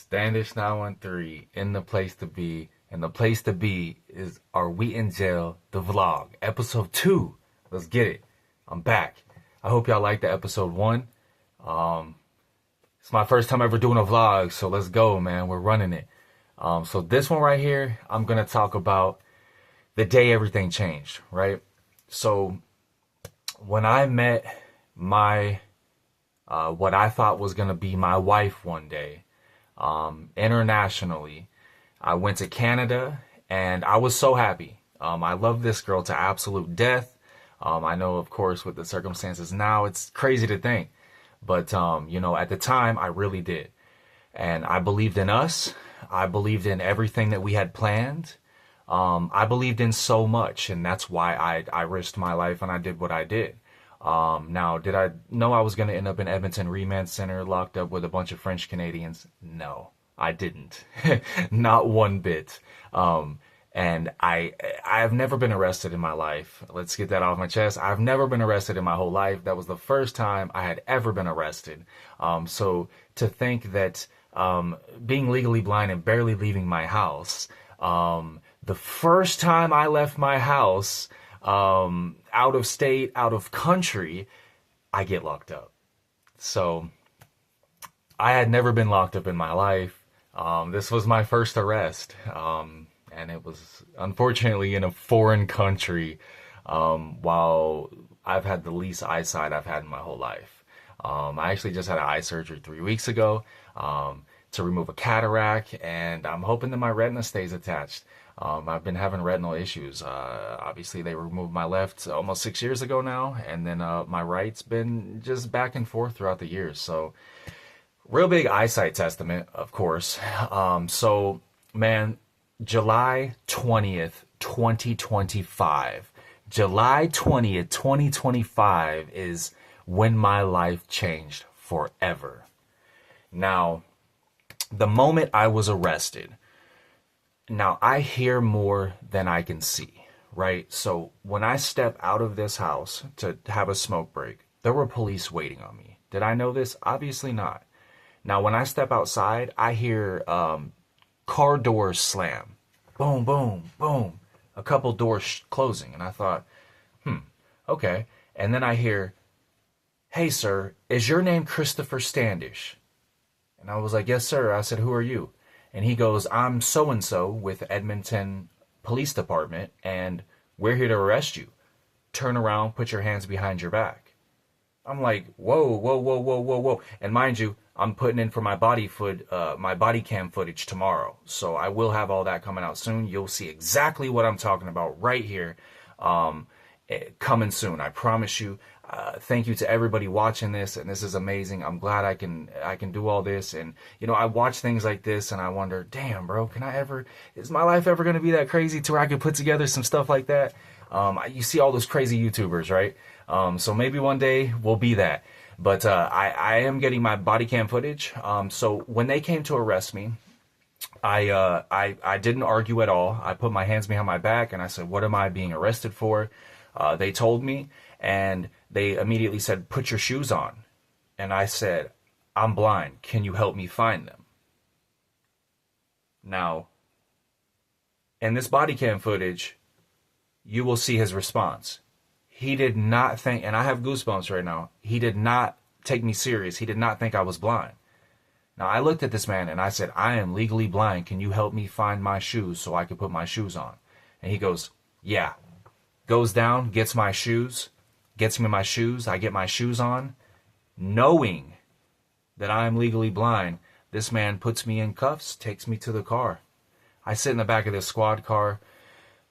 Standish 913 in the place to be. And the place to be is Are We in Jail? The vlog. Episode 2. Let's get it. I'm back. I hope y'all liked the episode 1. It's my first time ever doing a vlog, so let's go, man. We're running it. So this one right here, I'm going to talk about the day everything changed, right? So when I met my, what I thought was going to be my wife one day, internationally, I went to Canada and I was so happy. I love this girl to absolute death. I know, of course, with the circumstances now, it's crazy to think. But, at the time, I really did. And I believed in us. I believed in everything that we had planned. I believed in so much. And that's why I risked my life and I did what I did. Now, did I know I was going to end up in Edmonton Remand Center locked up with a bunch of French Canadians? No, I didn't. Not one bit. And I've never been arrested in my life. Let's get that off my chest. I've never been arrested in my whole life. That was the first time I had ever been arrested. So to think that being legally blind and barely leaving my house, the first time I left my house, out of state, out of country, I get locked up. So I had never been locked up in my life. This was my first arrest. And it was unfortunately in a foreign country, while I've had the least eyesight I've had in my whole life. I actually just had an eye surgery 3 weeks ago, to remove a cataract, and I'm hoping that my retina stays attached. I've been having retinal issues. Obviously they removed my left almost 6 years ago now, and then, my right's been just back and forth throughout the years. So real big eyesight testament, of course. So man, July 20th, 2025. July 20th, 2025 is when my life changed forever. Now, the moment I was arrested, now I hear more than I can see, right? So when I step out of this house to have a smoke break, there were police waiting on me. Did I know this? Obviously not. Now, when I step outside, I hear car doors slam. Boom, boom, boom. A couple doors closing. And I thought, okay. And then I hear, "Hey, sir, is your name Christopher Standish?" And I was like, "Yes, sir." I said, "Who are you?" And he goes, "I'm so-and-so with Edmonton Police Department, and we're here to arrest you. Turn around, put your hands behind your back." I'm like, whoa, whoa, whoa, whoa, whoa, whoa. And mind you, I'm putting in for my body cam footage tomorrow. So I will have all that coming out soon. You'll see exactly what I'm talking about right here, coming soon. I promise you. Thank you to everybody watching this, and this is amazing. I'm glad I can do all this. And I watch things like this and I wonder, damn, bro, is my life ever going to be that crazy to where I could put together some stuff like that? You see all those crazy YouTubers, right? So maybe one day we'll be that. But I am getting my body cam footage. So when they came to arrest me, I didn't argue at all. I put my hands behind my back and I said, "What am I being arrested for?" They told me, and they immediately said, "Put your shoes on." And I said, "I'm blind. Can you help me find them?" Now, in this body cam footage, you will see his response. He did not think, and I have goosebumps right now, he did not take me serious. He did not think I was blind. Now, I looked at this man and I said, "I am legally blind. Can you help me find my shoes so I can put my shoes on?" And he goes, "Yeah." Goes down, gets my shoes, gets me my shoes. I get my shoes on. Knowing that I am legally blind, this man puts me in cuffs, takes me to the car. I sit in the back of this squad car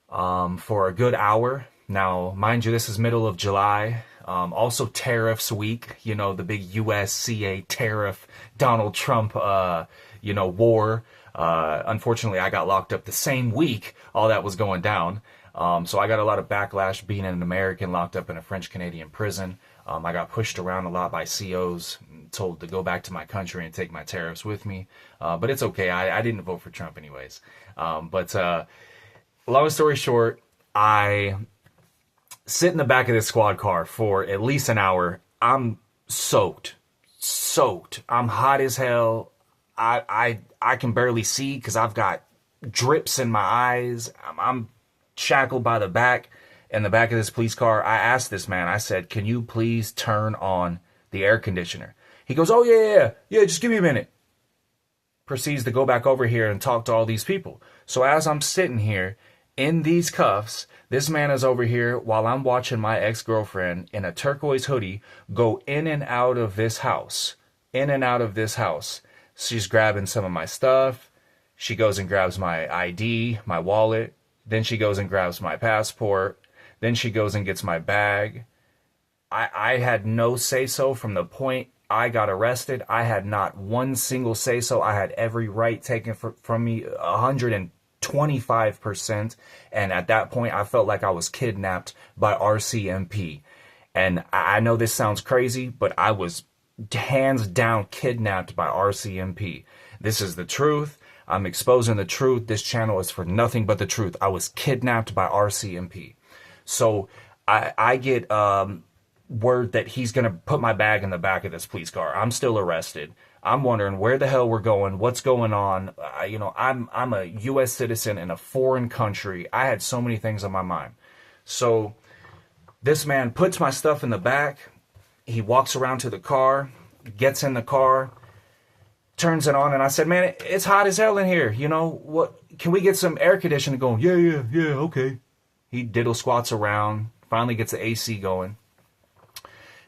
for a good hour. Now, mind you, this is middle of July. Also tariffs week, the big USCA tariff, Donald Trump, war. Unfortunately, I got locked up the same week all that was going down. So I got a lot of backlash being an American locked up in a French Canadian prison. I got pushed around a lot by COs, told to go back to my country and take my tariffs with me. But it's okay. I didn't vote for Trump anyways. But long story short, I sit in the back of this squad car for at least an hour. I'm soaked. I'm hot as hell. I can barely see because I've got drips in my eyes. I'm shackled by the back in the back of this police car. I asked this man, I said, can you please turn on the air conditioner? He goes, oh, yeah, just give me a minute. Proceeds to go back over here and talk to all these people. So as I'm sitting here in these cuffs, this man is over here while I'm watching my ex-girlfriend in a turquoise hoodie go in and out of this house. In and out of this house. She's grabbing some of my stuff. She goes and grabs my ID, my wallet. Then she goes and grabs my passport. Then she goes and gets my bag. I had no say-so from the point I got arrested. I had not one single say-so. I had every right taken from me, 125%. And at that point, I felt like I was kidnapped by RCMP. And I know this sounds crazy, but I was hands down kidnapped by RCMP. This is the truth. I'm exposing the truth. This channel is for nothing but the truth. I was kidnapped by RCMP. So I get word that he's going to put my bag in the back of this police car. I'm still arrested. I'm wondering where the hell we're going, what's going on. I'm a U.S. citizen in a foreign country. I had so many things on my mind. So this man puts my stuff in the back. He walks around to the car, gets in the car, turns it on, and I said, man, it's hot as hell in here. You know, what? Can we get some air conditioning going? Yeah, okay. He diddle squats around, finally gets the AC going.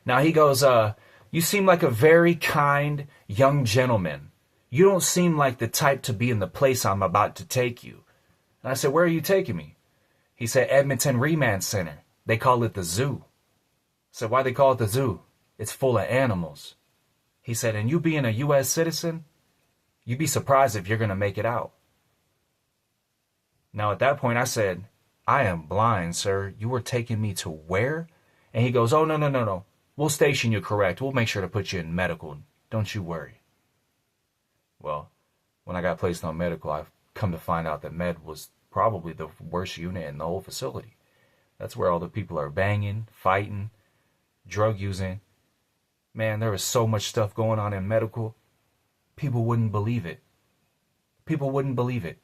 Now he goes, you seem like a very kind young gentleman. You don't seem like the type to be in the place I'm about to take you. And I said, where are you taking me? He said, Edmonton Remand Center. They call it the zoo. I said, why they call it the zoo? It's full of animals. He said, and you being a U.S. citizen, you'd be surprised if you're going to make it out. Now, at that point, I said, I am blind, sir. You were taking me to where? And he goes, oh, no. We'll station you correct. We'll make sure to put you in medical. Don't you worry. Well, when I got placed on medical, I've come to find out that med was probably the worst unit in the whole facility. That's where all the people are banging, fighting, drug using. Man, there was so much stuff going on in medical. People wouldn't believe it. People wouldn't believe it.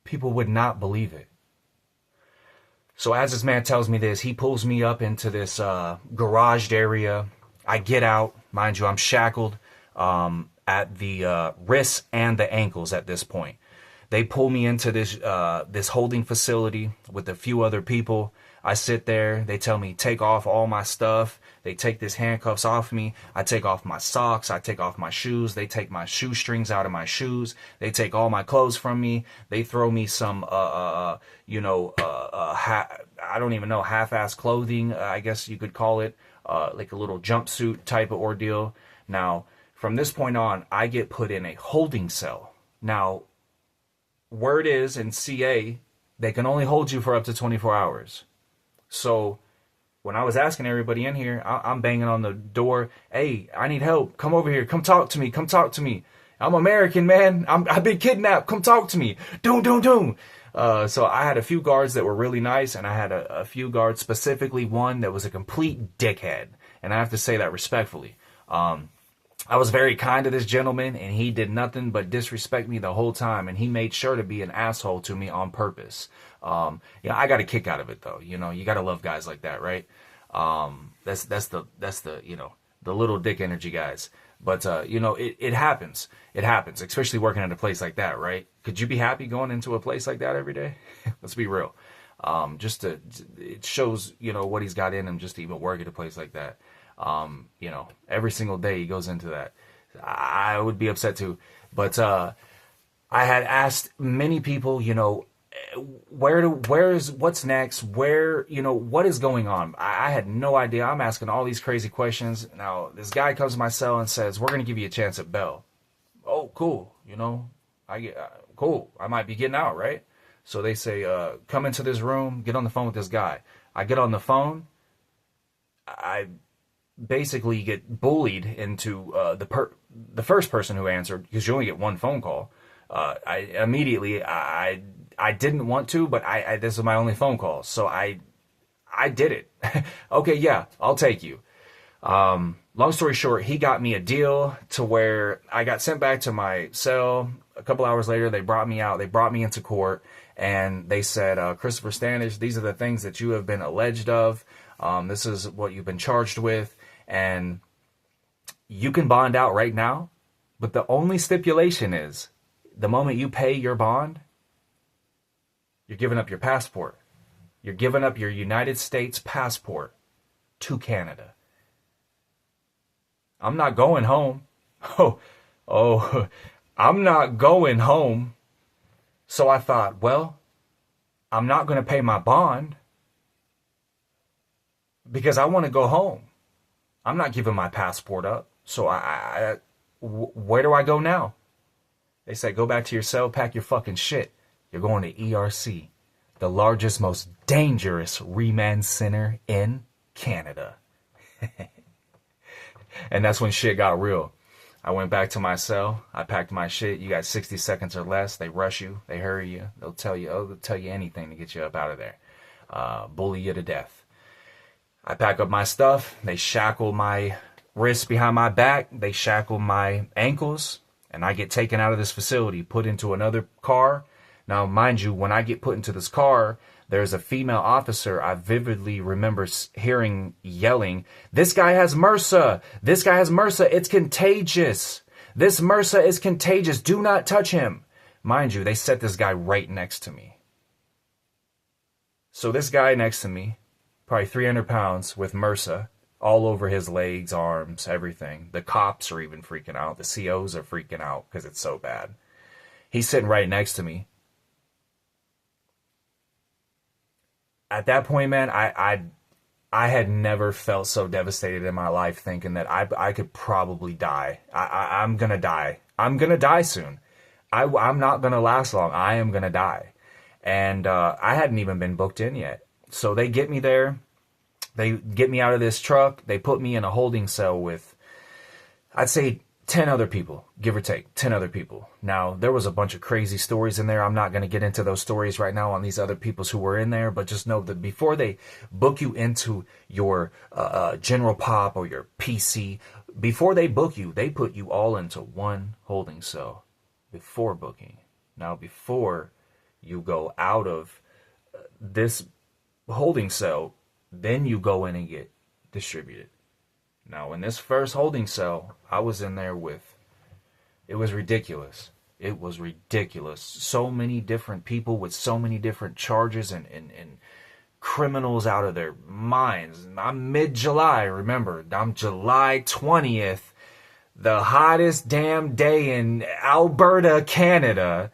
People would not believe it. So as this man tells me this, he pulls me up into this garaged area. I get out. Mind you, I'm shackled at the wrists and the ankles at this point. They pull me into this holding facility with a few other people. I sit there. They tell me, take off all my stuff. They take these handcuffs off me. I take off my socks. I take off my shoes. They take my shoestrings out of my shoes. They take all my clothes from me. They throw me some, I don't even know, half-ass clothing, I guess you could call it, like a little jumpsuit type of ordeal. Now, from this point on, I get put in a holding cell. Now, word is in CA, they can only hold you for up to 24 hours. So when I was asking everybody in here, I'm banging on the door. Hey, I need help. Come over here. Come talk to me. Come talk to me. I'm American, man. I've been kidnapped. Come talk to me. Doom. So I had a few guards that were really nice, and I had a few guards, specifically one that was a complete dickhead. And I have to say that respectfully. I was very kind to this gentleman, and he did nothing but disrespect me the whole time, and he made sure to be an asshole to me on purpose. I got a kick out of it, though. You know, you got to love guys like that, right? That's the the little dick energy guys. But it happens. It happens, especially working at a place like that, right? Could you be happy going into a place like that every day? Let's be real. It shows what he's got in him just to even work at a place like that. Every single day he goes into that. I would be upset too. But I had asked many people, what's next? What is going on? I had no idea. I'm asking all these crazy questions. Now, this guy comes to my cell and says, we're going to give you a chance at bail. Oh, cool. Cool. I might be getting out, right? So they say, come into this room, get on the phone with this guy. I get on the phone. I basically get bullied into the first person who answered, because you only get one phone call. I didn't want to, but this is my only phone call, so I did it. Okay, yeah, I'll take you. long story short, he got me a deal to where I got sent back to my cell. A couple hours later, they brought me out. They brought me into court, and they said, Christopher Standish, these are the things that you have been alleged of. This is what you've been charged with, and you can bond out right now, but the only stipulation is the moment you pay your bond, you're giving up your passport. You're giving up your United States passport to Canada. I'm not going home. Oh, I'm not going home. So I thought, well, I'm not going to pay my bond because I want to go home. I'm not giving my passport up. So where do I go now? They said, go back to your cell, pack your fucking shit. You're going to ERC, the largest, most dangerous remand center in Canada. And that's when shit got real. I went back to my cell. I packed my shit. You got 60 seconds or less. They rush you. They hurry you. They'll tell you anything to get you up out of there. Bully you to death. I pack up my stuff. They shackle my wrists behind my back. They shackle my ankles. And I get taken out of this facility, put into another car. Now, mind you, when I get put into this car, there's a female officer I vividly remember hearing yelling, "This guy has MRSA. This guy has MRSA. It's contagious. This MRSA is contagious. Do not touch him." Mind you, they set this guy right next to me. So this guy next to me, probably 300 pounds with MRSA, all over his legs, arms, everything. The cops are even freaking out. The COs are freaking out because it's so bad. He's sitting right next to me. At that point, man, I had never felt so devastated in my life, thinking that I could probably die. I'm going to die. I'm going to die soon. I'm not going to last long. I am going to die. And I hadn't even been booked in yet. So they get me there. They get me out of this truck. They put me in a holding cell with, I'd say, 10 other people, give or take, 10 other people. Now, there was a bunch of crazy stories in there. I'm not going to get into those stories right now on these other peoples who were in there, but just know that before they book you into your general pop or your PC, before they book you, they put you all into one holding cell before booking. Now, before you go out of this holding cell, then you go in and get distributed. Now, in this first holding cell, I was in there with, it was ridiculous. It was ridiculous. So many different people with so many different charges and criminals out of their minds. I'm mid-July, remember. I'm July 20th, the hottest damn day in Alberta, Canada.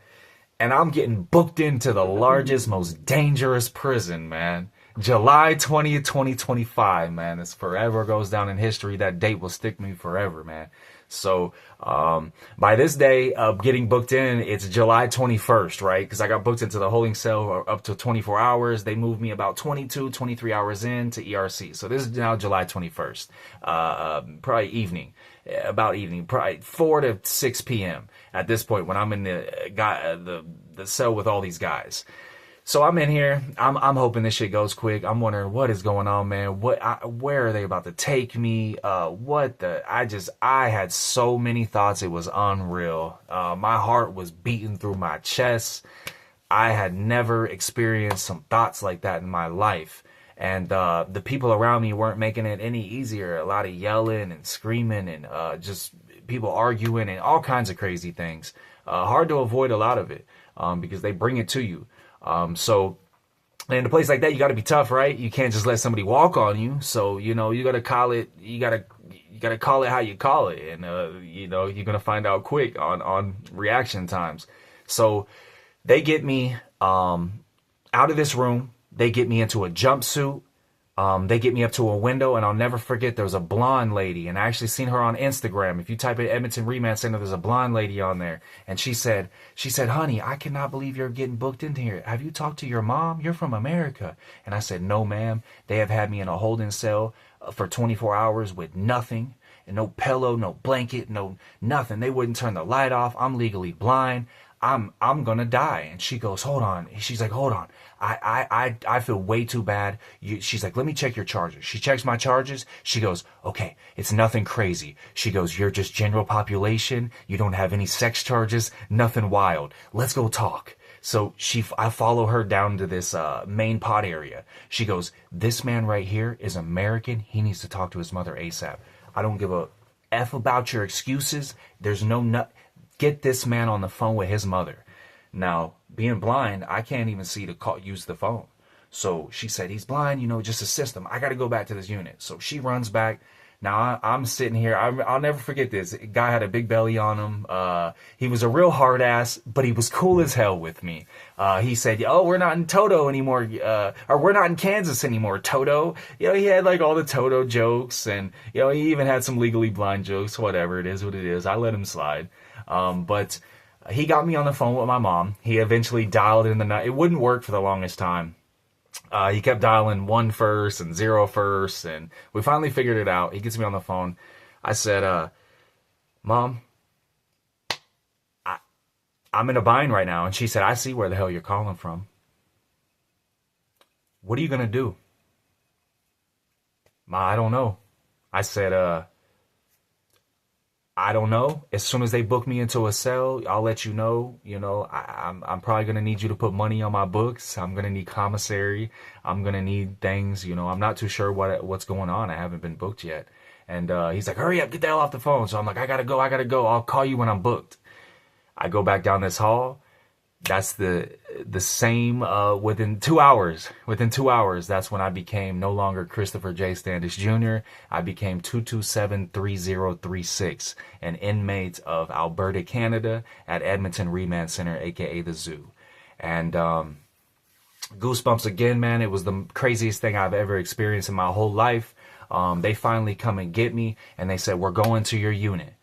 And I'm getting booked into the largest, most dangerous prison, man. July 20th, 2025, man. It's forever goes down in history. That date will stick with me forever, man. So by this day of getting booked in, it's July 21st, right? Because I got booked into the holding cell up to 24 hours. They moved me about 22, 23 hours in to ERC. So this is now July 21st, probably evening, probably 4 to 6 p.m. at this point when I'm in the cell with all these guys. So I'm in here. I'm hoping this shit goes quick. I'm wondering what is going on, man. Where are they about to take me? I had so many thoughts. It was unreal. My heart was beating through my chest. I had never experienced some thoughts like that in my life. And the people around me weren't making it any easier. A lot of yelling and screaming and just people arguing and all kinds of crazy things. Hard to avoid a lot of it because they bring it to you. So in a place like that, you got to be tough, right? You can't just let somebody walk on you. So, you got to call it, you got to call it how you call it. And, you're going to find out quick on reaction times. So they get me, out of this room. They get me into a jumpsuit. They get me up to a window, and I'll never forget there was a blonde lady, and I actually seen her on Instagram. If you type in Edmonton Remand Center, there's a blonde lady on there, and she said, "Honey, I cannot believe you're getting booked into here. Have you talked to your mom? You're from America." And I said, "No, ma'am. They have had me in a holding cell for 24 hours with nothing, and no pillow, no blanket, no nothing. They wouldn't turn the light off. I'm legally blind. I'm gonna die. And she goes, hold on. She's like, hold on. I feel way too bad. She's like, let me check your charges. She checks my charges. She goes, okay, it's nothing crazy. She goes, you're just general population. You don't have any sex charges, nothing wild. Let's go talk. So I follow her down to this main pod area. She goes, this man right here is American. He needs to talk to his mother ASAP. I don't give a F about your excuses. There's no nut. Get this man on the phone with his mother. Now, being blind, I can't even see to use the phone. So she said, he's blind, just assist him. I got to go back to this unit. So she runs back. Now I'm sitting here. I'll never forget this. Guy had a big belly on him. He was a real hard ass, but he was cool as hell with me. He said, "Oh, we're not in Toto anymore, or we're not in Kansas anymore, Toto." He had like all the Toto jokes, and he even had some Legally Blonde jokes. Whatever, it is what it is. I let him slide. But he got me on the phone with my mom. He eventually dialed in the night. It wouldn't work for the longest time. He kept dialing 1 first and 0 first, and we finally figured it out. He gets me on the phone. I said, Mom, I'm in a bind right now. And she said, I see where the hell you're calling from. What are you going to do? Ma, I don't know. I said, I don't know. As soon as they book me into a cell, I'll let you know. I'm probably going to need you to put money on my books. I'm going to need commissary. I'm going to need things. I'm not too sure what's going on. I haven't been booked yet. And he's like, hurry up, get the hell off the phone. So I'm like, I got to go. I'll call you when I'm booked. I go back down this hall. That's the same within 2 hours. Within 2 hours, that's when I became no longer Christopher J. Standish Jr. I became 2273036, an inmate of Alberta, Canada, at Edmonton Remand Center, aka the Zoo. And goosebumps again, man. It was the craziest thing I've ever experienced in my whole life. They finally come and get me, and they said, we're going to your unit.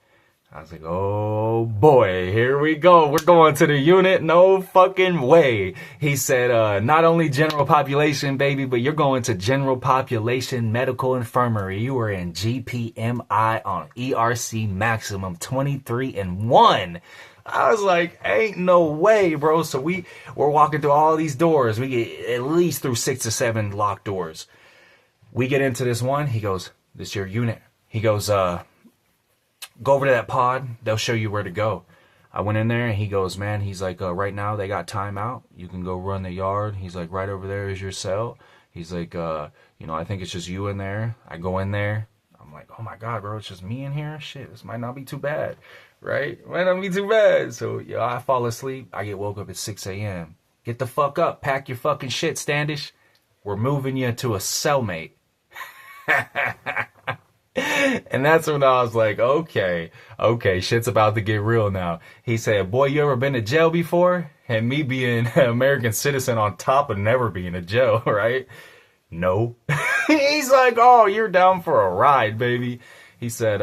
I was like, oh boy, here we go. We're going to the unit. No fucking way. He said, not only general population, baby, but you're going to general population medical infirmary. You are in GPMI on ERC maximum 23 and 1. I was like, ain't no way, bro. So we're walking through all these doors. We get at least through 6 to 7 locked doors. We get into this one. He goes, this your unit. He goes, go over to that pod. They'll show you where to go. I went in there and he goes, man, he's like, right now they got timeout. You can go run the yard. He's like, right over there is your cell. He's like, I think it's just you in there. I go in there. I'm like, oh my God, bro, it's just me in here? Shit, this might not be too bad, right? Might not be too bad. So, I fall asleep. I get woke up at 6 a.m. Get the fuck up. Pack your fucking shit, Standish. We're moving you to a cellmate. And that's when I was like, okay, shit's about to get real now. He said, boy, you ever been to jail before? And me being an American citizen on top of never being to jail, right? No. He's like, oh, you're down for a ride, baby. He said,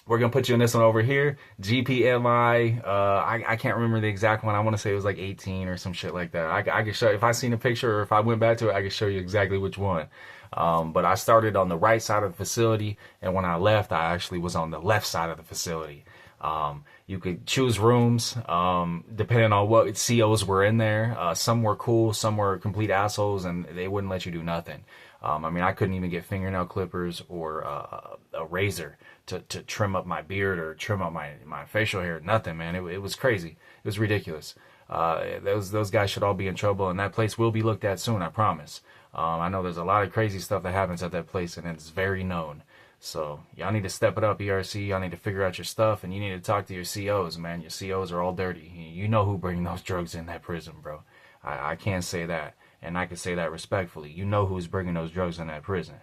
we're going to put you in this one over here. GPMI, I can't remember the exact one. I want to say it was like 18 or some shit like that. I can show you, if I seen a picture or if I went back to it, I can show you exactly which one. But I started on the right side of the facility, and when I left, I actually was on the left side of the facility. You could choose rooms, depending on what COs were in there. Some were cool, some were complete assholes, and they wouldn't let you do nothing. I couldn't even get fingernail clippers or a razor to trim up my beard or trim up my facial hair. Nothing, man. It was crazy. It was ridiculous. Those guys should all be in trouble, and that place will be looked at soon, I promise. I know there's a lot of crazy stuff that happens at that place, and it's very known. So y'all need to step it up, ERC. Y'all need to figure out your stuff, and you need to talk to your COs, man. Your COs are all dirty. You know who bringing those drugs in that prison, bro. I can't say that, and I can say that respectfully. You know who's bringing those drugs in that prison.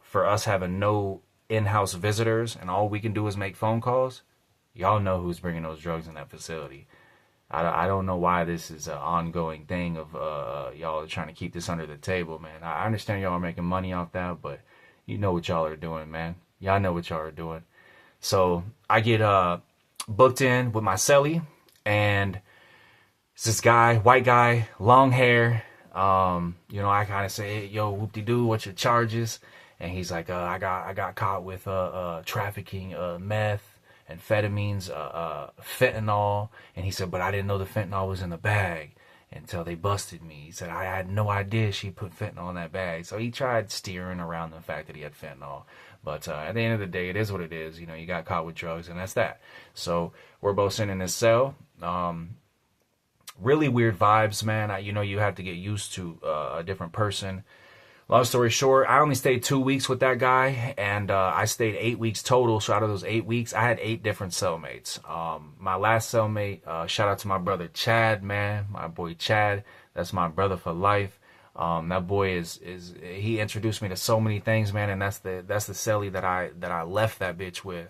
For us having no in-house visitors, and all we can do is make phone calls, y'all know who's bringing those drugs in that facility. I don't know why this is an ongoing thing of y'all are trying to keep this under the table, man. I understand y'all are making money off that, but you know what y'all are doing, man. Y'all know what y'all are doing. So I get booked in with my cellie, and it's this guy, white guy, long hair. I kind of say, hey, yo, whoop-de-doo, what's your charges? And he's like, I got caught with trafficking meth amphetamines, fentanyl. And he said, but I didn't know the fentanyl was in the bag until they busted me. He said, I had no idea she put fentanyl in that bag. So he tried steering around the fact that he had fentanyl. But at the end of the day, it is what it is. You know, you got caught with drugs, and that's that. So we're both sitting in this cell. Really weird vibes, man. You know, you have to get used to a different person. Long story short, I only stayed 2 weeks with that guy, and I stayed 8 weeks total. So out of those 8 weeks, I had 8 different cellmates. My last cellmate, shout out to my brother Chad, man, my boy Chad. That's my brother for life. That boy he introduced me to so many things, man, and that's the cellie that I left that bitch with.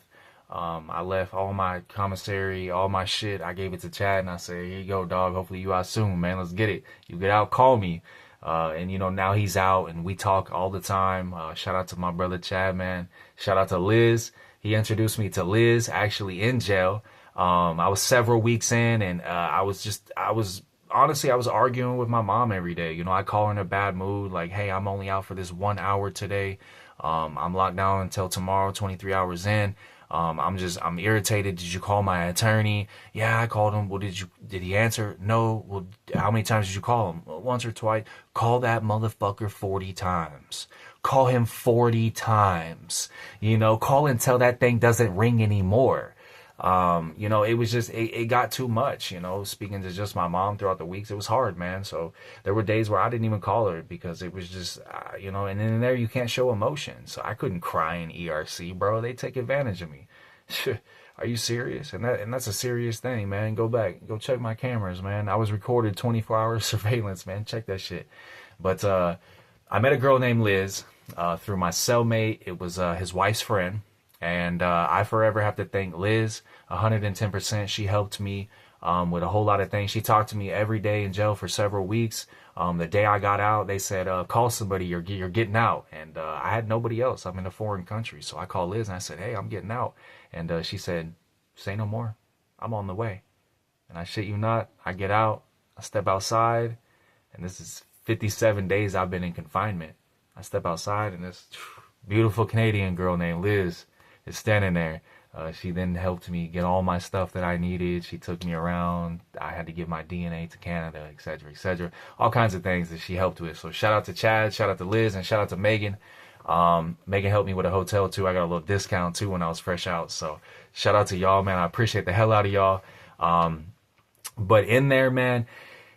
I left all my commissary, all my shit. I gave it to Chad, and I said, here you go, dog. Hopefully you out soon, man. Let's get it. You get out, call me. And you know, now he's out and we talk all the time. Shout out to my brother Chad, man. Shout out to Liz. He introduced me to Liz actually in jail. I was several weeks in, and I was arguing with my mom every day. You know, I call her in a bad mood, like, hey, I'm only out for this 1 hour today. I'm locked down until tomorrow, 23 hours in. I'm irritated. Did you call my attorney? Yeah, I called him. Well, did he answer? No. Well, how many times did you call him? Well, once or twice. Call that motherfucker 40 times. Call him 40 times. You know, call until that thing doesn't ring anymore. You know, it was just, it got too much, you know, speaking to just my mom throughout the weeks. It was hard, man. So there were days where I didn't even call her because it was just, you know, and in there you can't show emotion. So I couldn't cry in ERC, bro. They take advantage of me. Are you serious? And that's a serious thing, man. Go back, go check my cameras, man. I was recorded 24-hour surveillance, man. Check that shit. But, I met a girl named Liz, through my cellmate. It was, his wife's friend. And I forever have to thank Liz, 110%. She helped me with a whole lot of things. She talked to me every day in jail for several weeks. The day I got out, they said, call somebody, you're getting out. And I had nobody else. I'm in a foreign country. So I called Liz and I said, hey, I'm getting out. And she said, say no more. I'm on the way. And I shit you not, I get out, I step outside, and this is 57 days I've been in confinement. I step outside, and this beautiful Canadian girl named Liz is standing there. She then helped me get all my stuff that I needed. She took me around. I had to give my DNA to Canada, etc., etc. All kinds of things that she helped with. So shout out to Chad, shout out to Liz, and shout out to Megan. Megan helped me with a hotel too. I got a little discount too when I was fresh out. So shout out to y'all, man. I appreciate the hell out of y'all. But in there, man,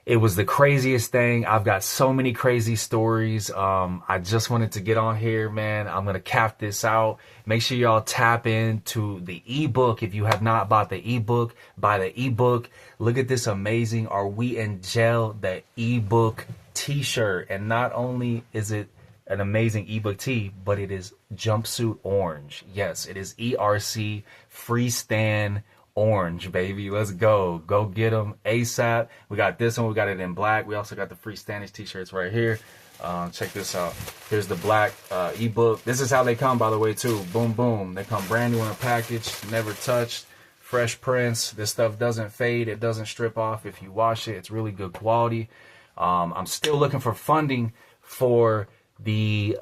it was the craziest thing. I've got so many crazy stories. I just wanted to get on here, man. I'm going to cap this out. Make sure y'all tap into the ebook. If you have not bought the ebook, buy the ebook. Look at this amazing Are We in Jail? The ebook t-shirt. And not only is it an amazing ebook tee, but it is jumpsuit orange. Yes, it is ERC freestand orange, baby. Let's go. Go get them ASAP. We got this one. We got it in black. We also got the free Standish t-shirts right here. Check this out. Here's the black ebook. This is how they come, by the way, too. Boom, boom. They come brand new in a package. Never touched. Fresh prints. This stuff doesn't fade. It doesn't strip off if you wash it. It's really good quality. I'm still looking for funding for the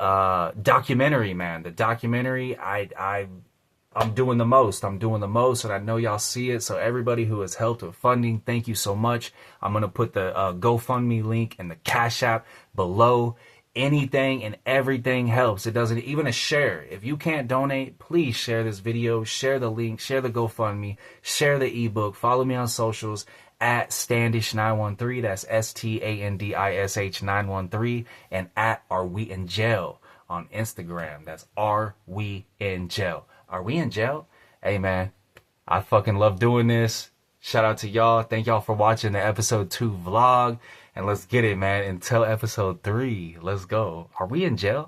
documentary, man. The documentary, I'm doing the most. I'm doing the most, and I know y'all see it. So everybody who has helped with funding, thank you so much. I'm going to put the GoFundMe link and the Cash App below. Anything and everything helps. It doesn't even a share. If you can't donate, please share this video, share the link, share the GoFundMe, share the ebook. Follow me on socials at Standish913. That's STANDISH 913, and at Are We in Jail on Instagram. That's Are We in Jail. Are we in jail? Hey, man, I fucking love doing this. Shout out to y'all. Thank y'all for watching the episode 2 vlog. And let's get it, man. Until episode 3. Let's go. Are we in jail?